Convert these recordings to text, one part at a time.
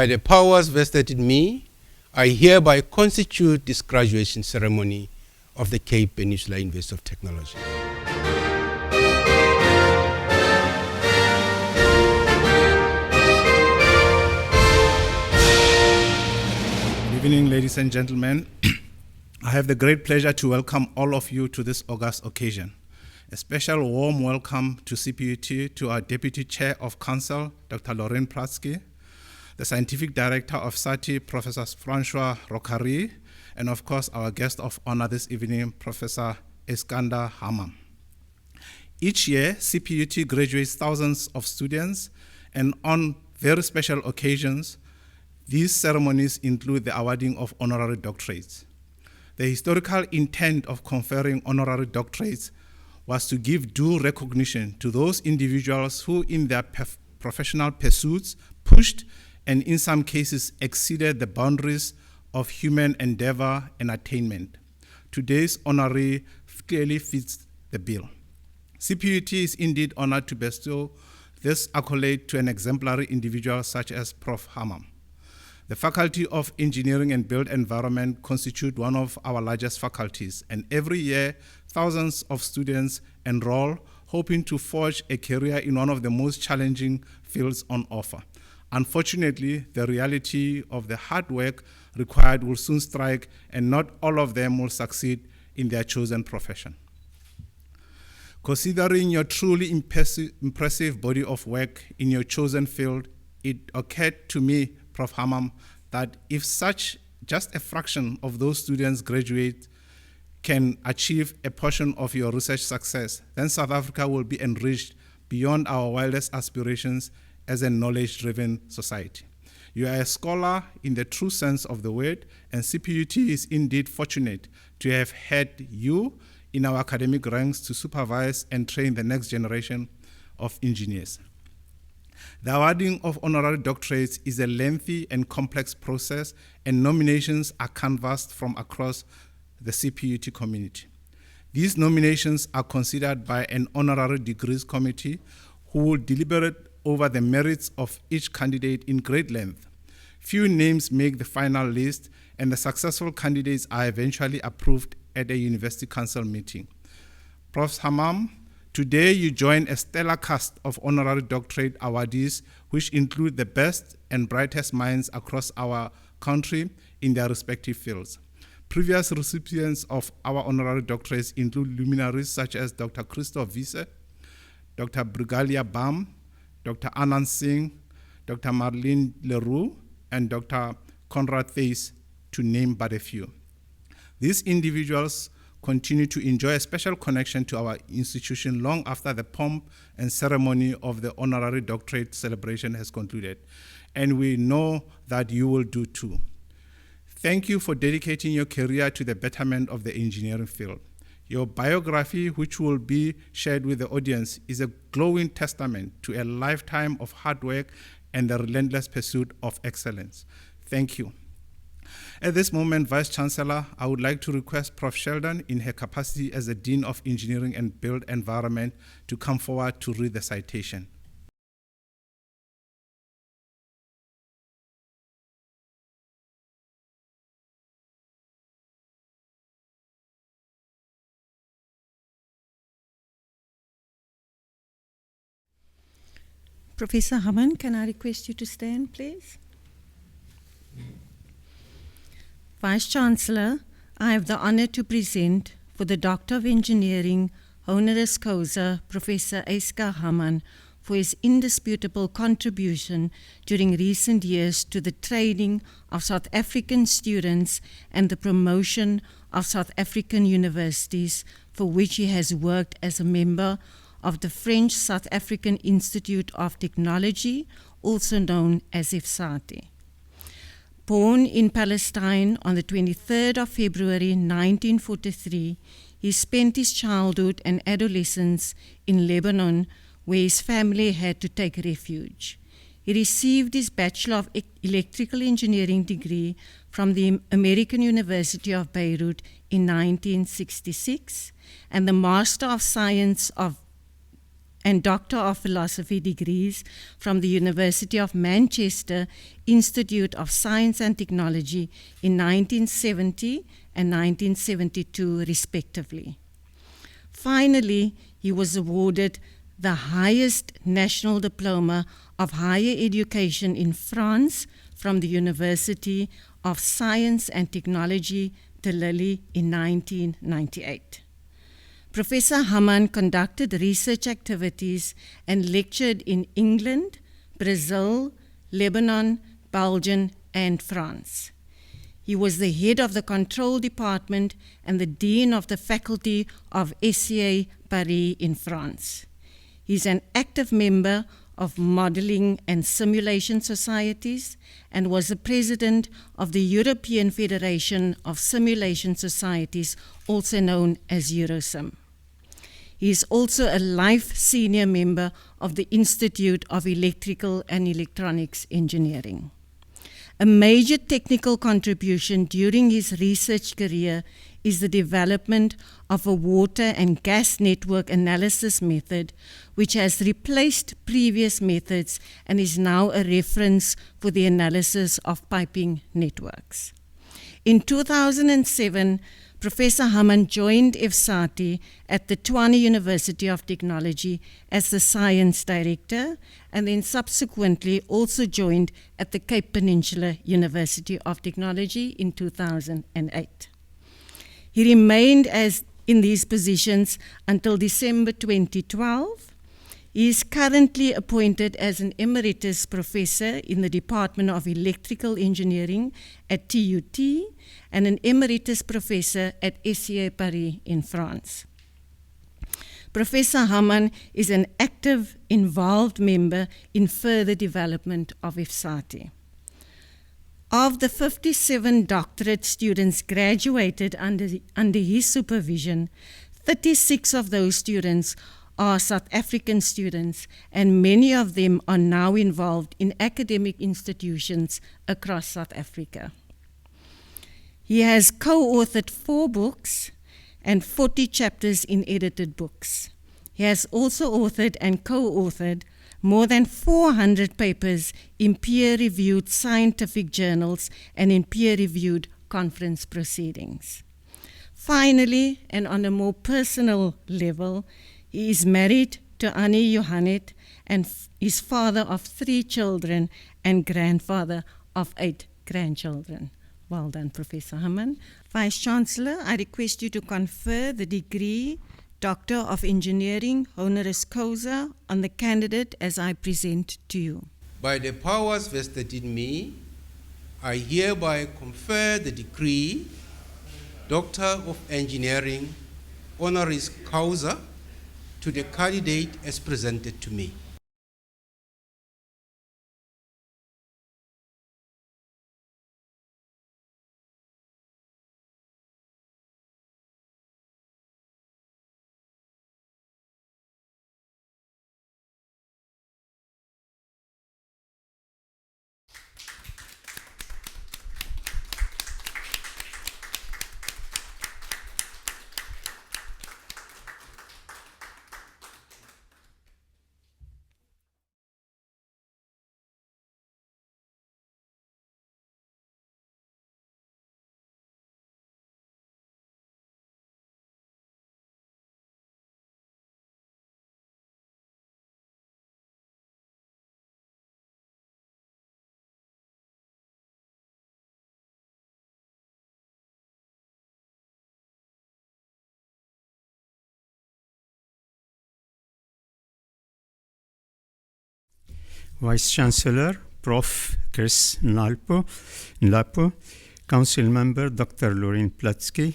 by the powers vested in me, I hereby constitute this graduation ceremony of the Cape Peninsula University of Technology. Good evening, ladies and gentlemen. I have the great pleasure to welcome all of you to this august occasion. A special warm welcome to CPUT, to our Deputy Chair of Council, Dr. Lorraine Pratsky, the Scientific Director of SATI, Professor Francois Honorary, and of course our guest of honor this evening, Professor Yskandar Hamam. Each year, CPUT graduates thousands of students, and on very special occasions, these ceremonies include the awarding of honorary doctorates. The historical intent of conferring honorary doctorates was to give due recognition to those individuals who in their professional pursuits pushed and in some cases exceeded the boundaries of human endeavor and attainment. Today's honorary clearly fits the bill. CPUT is indeed honored to bestow this accolade to an exemplary individual such as Prof. Hamam. The Faculty of Engineering and Built Environment constitute one of our largest faculties, and every year, thousands of students enroll, hoping to forge a career in one of the most challenging fields on offer. Unfortunately, the reality of the hard work required will soon strike, and not all of them will succeed in their chosen profession. Considering your truly impressive body of work in your chosen field, it occurred to me, Prof. Hamam, that if just a fraction of those students graduate can achieve a portion of your research success, then South Africa will be enriched beyond our wildest aspirations as a knowledge-driven society. You are a scholar in the true sense of the word, and CPUT is indeed fortunate to have had you in our academic ranks to supervise and train the next generation of engineers. The awarding of honorary doctorates is a lengthy and complex process, and nominations are canvassed from across the CPUT community. These nominations are considered by an honorary degrees committee who will deliberate over the merits of each candidate in great length. Few names make the final list, and the successful candidates are eventually approved at a university council meeting. Prof. Hamam, today you join a stellar cast of honorary doctorate awardees, which include the best and brightest minds across our country in their respective fields. Previous recipients of our honorary doctorates include luminaries such as Dr. Christoph Wiese, Dr. Brigalia Bam, Dr. Anand Singh, Dr. Marlene Leroux, and Dr. Conrad Theis, to name but a few. These individuals continue to enjoy a special connection to our institution long after the pomp and ceremony of the honorary doctorate celebration has concluded, and we know that you will do too. Thank you for dedicating your career to the betterment of the engineering field. Your biography, which will be shared with the audience, is a glowing testament to a lifetime of hard work and the relentless pursuit of excellence. Thank you. At this moment, Vice Chancellor, I would like to request Prof. Sheldon, in her capacity as the Dean of Engineering and Built Environment, to come forward to read the citation. Professor Hamam, can I request you to stand, please? Vice Chancellor, I have the honor to present for the Doctor of Engineering, Honoris Causa, Professor Yskandar Hamam, for his indisputable contribution during recent years to the training of South African students and the promotion of South African universities, for which he has worked as a member of the French South African Institute of Technology, also known as IFSATI. Born in Palestine on the 23rd of February 1943, he spent his childhood and adolescence in Lebanon, where his family had to take refuge. He received his Bachelor of Electrical Engineering degree from the American University of Beirut in 1966 and the Master of Science of and Doctor of Philosophy degrees from the University of Manchester Institute of Science and Technology in 1970 and 1972, respectively. Finally, he was awarded the highest national diploma of higher education in France from the University of Science and Technology de Lille in 1998. Professor Hamam conducted research activities and lectured in England, Brazil, Lebanon, Belgium, and France. He was the head of the Control Department and the Dean of the Faculty of SCA Paris in France. He is an active member of modeling and simulation societies and was the president of the European Federation of Simulation Societies, also known as Eurosim. He is also a life senior member of the Institute of Electrical and Electronics Engineering. A major technical contribution during his research career is the development of a water and gas network analysis method, which has replaced previous methods and is now a reference for the analysis of piping networks. In 2007, Professor Hamam joined EFSATI at the Tshwane University of Technology as the Science Director, and then subsequently also joined at the Cape Peninsula University of Technology in 2008. He remained in these positions until December 2012. He is currently appointed as an emeritus professor in the Department of Electrical Engineering at TUT and an emeritus professor at SCA Paris in France. Professor Hamam is an active, involved member in further development of EFSATI. Of the 57 doctorate students graduated under his supervision, 36 of those students are South African students, and many of them are now involved in academic institutions across South Africa. He has co-authored 4 books and 40 chapters in edited books. He has also authored and co-authored more than 400 papers in peer-reviewed scientific journals and in peer-reviewed conference proceedings. Finally, and on a more personal level, he is married to Annie Johannet and is father of 3 children and grandfather of 8 grandchildren. Well done, Professor Hamam. Vice-Chancellor, I request you to confer the degree Doctor of Engineering, Honoris Causa, on the candidate as I present to you. By the powers vested in me, I hereby confer the degree Doctor of Engineering, Honoris Causa, to the candidate as presented to me. Vice-Chancellor, Prof. Chris Nlapo, Council Member, Dr. Lorraine Platsky,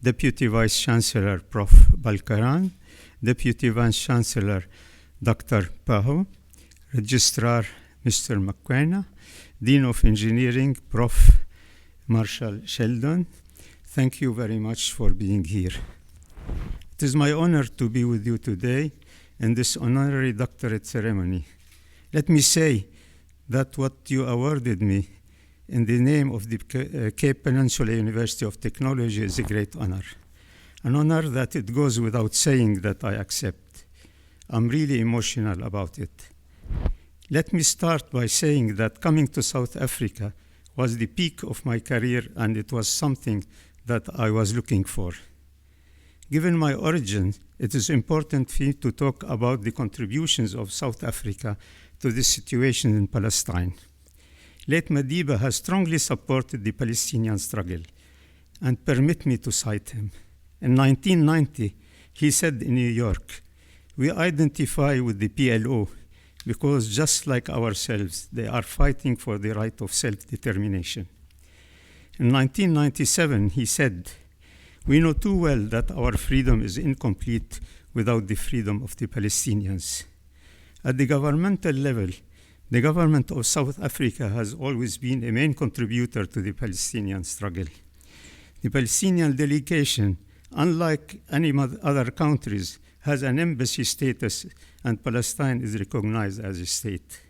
Deputy Vice-Chancellor, Prof. Balkaran, Deputy Vice-Chancellor, Dr. Paho, Registrar, Mr. McQuena, Dean of Engineering, Prof. Marshall Sheldon. Thank you very much for being here. It is my honor to be with you today in this honorary doctorate ceremony. Let me say that what you awarded me in the name of the Cape Peninsula University of Technology is a great honor. An honor that it goes without saying that I accept. I'm really emotional about it. Let me start by saying that coming to South Africa was the peak of my career, and it was something that I was looking for. Given my origin, it is important for me to talk about the contributions of South Africa to the situation in Palestine. Late Madiba has strongly supported the Palestinian struggle, and permit me to cite him. In 1990, he said in New York, "We identify with the PLO because just like ourselves, they are fighting for the right of self-determination." In 1997, he said, "We know too well that our freedom is incomplete without the freedom of the Palestinians." At the governmental level, the government of South Africa has always been a main contributor to the Palestinian struggle. The Palestinian delegation, unlike any other countries, has an embassy status, and Palestine is recognized as a state.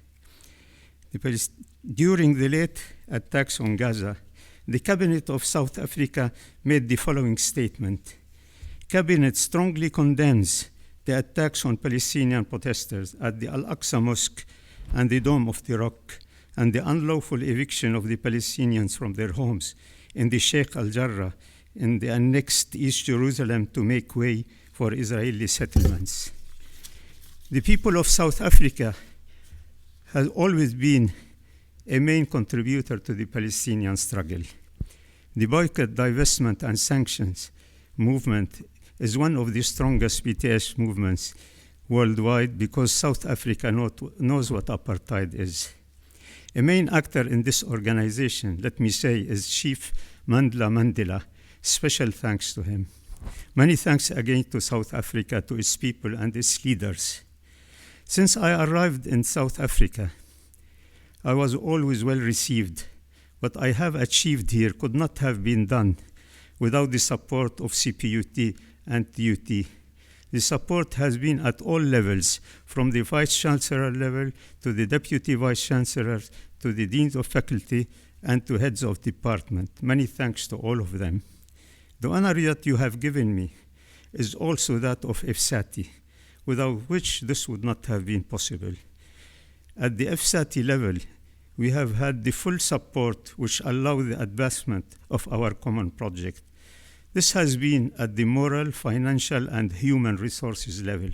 During the late attacks on Gaza, the Cabinet of South Africa made the following statement. Cabinet strongly condemns the attacks on Palestinian protesters at the Al-Aqsa Mosque and the Dome of the Rock, and the unlawful eviction of the Palestinians from their homes in the Sheikh al-Jarrah in the annexed East Jerusalem to make way for Israeli settlements. The people of South Africa has always been a main contributor to the Palestinian struggle. The boycott, divestment, and sanctions movement is one of the strongest BTS movements worldwide because South Africa knows what apartheid is. A main actor in this organization, let me say, is Chief Mandla Mandela. Special thanks to him. Many thanks again to South Africa, to its people and its leaders. Since I arrived in South Africa, I was always well received. What I have achieved here could not have been done without the support of CPUT and TUT. The support has been at all levels, from the Vice Chancellor level to the Deputy Vice Chancellor to the Deans of Faculty and to heads of department. Many thanks to all of them. The honor that you have given me is also that of FSATI, without which this would not have been possible. At the FSATI level, we have had the full support which allow the advancement of our common project. This has been at the moral, financial, and human resources level.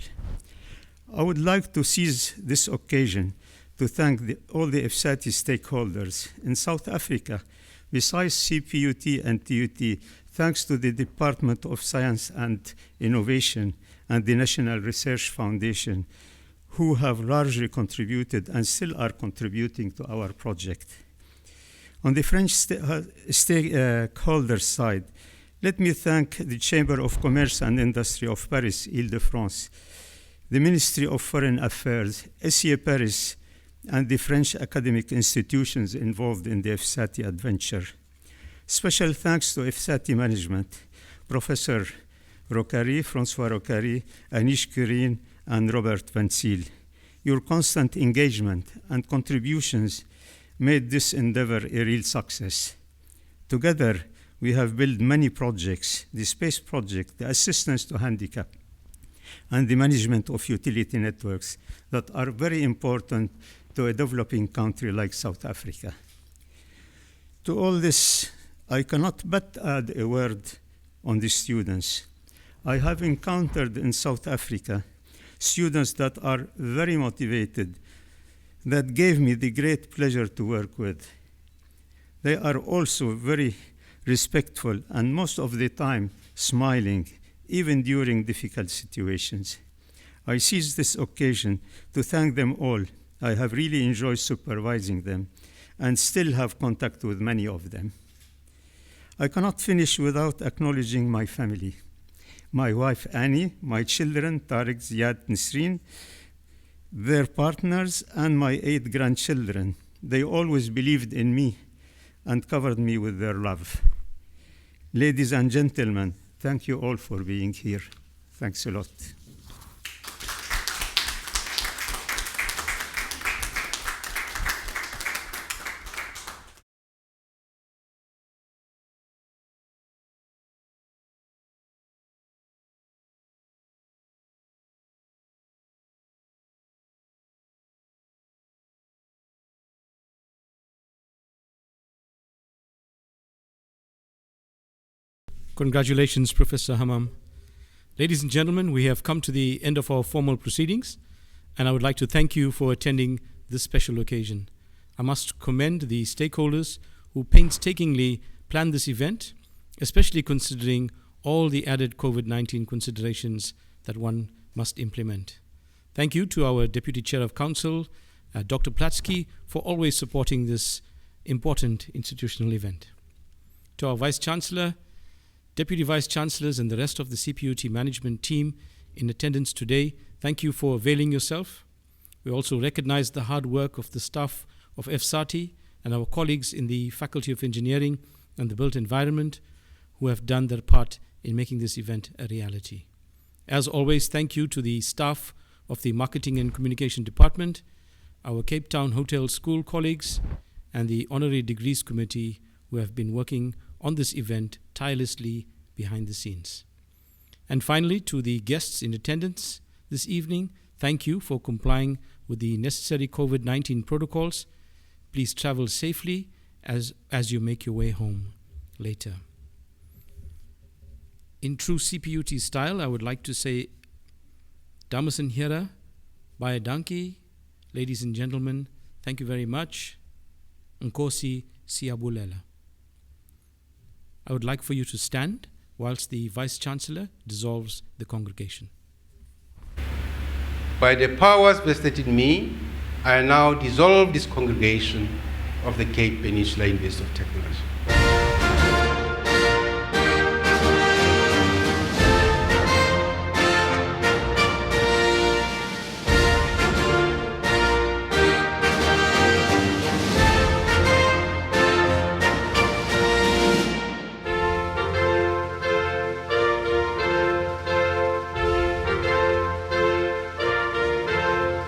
I would like to seize this occasion to thank all the FSATI stakeholders in South Africa. Besides CPUT and TUT, thanks to the Department of Science and Innovation and the National Research Foundation, who have largely contributed and still are contributing to our project. On the French stakeholder side, let me thank the Chamber of Commerce and Industry of Paris, Île-de-France, the Ministry of Foreign Affairs, SIA Paris, and the French academic institutions involved in the FSATI adventure. Special thanks to FSATI management, Professor Rocari, François Rocari, Anish Kurin, and Robert Van Zyl. Your constant engagement and contributions made this endeavor a real success. Together, we have built many projects, the space project, the assistance to handicap, and the management of utility networks that are very important to a developing country like South Africa. To all this, I cannot but add a word on the students. I have encountered in South Africa students that are very motivated, that gave me the great pleasure to work with. They are also very respectful and most of the time smiling, even during difficult situations. I seize this occasion to thank them all. I have really enjoyed supervising them and still have contact with many of them. I cannot finish without acknowledging my family. My wife Annie, my children Tariq, Ziad, Nisreen, their partners, and my 8 grandchildren. They always believed in me and covered me with their love. Ladies and gentlemen, thank you all for being here. Thanks a lot. Congratulations, Professor Hamam. Ladies and gentlemen, we have come to the end of our formal proceedings, and I would like to thank you for attending this special occasion. I must commend the stakeholders who painstakingly planned this event, especially considering all the added COVID-19 considerations that one must implement. Thank you to our Deputy Chair of Council, Dr. Platsky, for always supporting this important institutional event. To our Vice Chancellor, Deputy Vice Chancellors and the rest of the CPUT management team in attendance today, thank you for availing yourself. We also recognize the hard work of the staff of FSATI and our colleagues in the Faculty of Engineering and the Built Environment who have done their part in making this event a reality. As always, thank you to the staff of the Marketing and Communication Department, our Cape Town Hotel School colleagues, and the Honorary Degrees Committee who have been working on this event tirelessly behind the scenes. And finally, to the guests in attendance this evening, thank you for complying with the necessary COVID-19 protocols. Please travel safely as you make your way home later. In true CPUT style, I would like to say, Dames en heren, baie dankie. Ladies and gentlemen, thank you very much. Nkosi siyabulela. I would like for you to stand whilst the Vice-Chancellor dissolves the congregation. By the powers vested in me, I now dissolve this congregation of the Cape Peninsula University of Technology.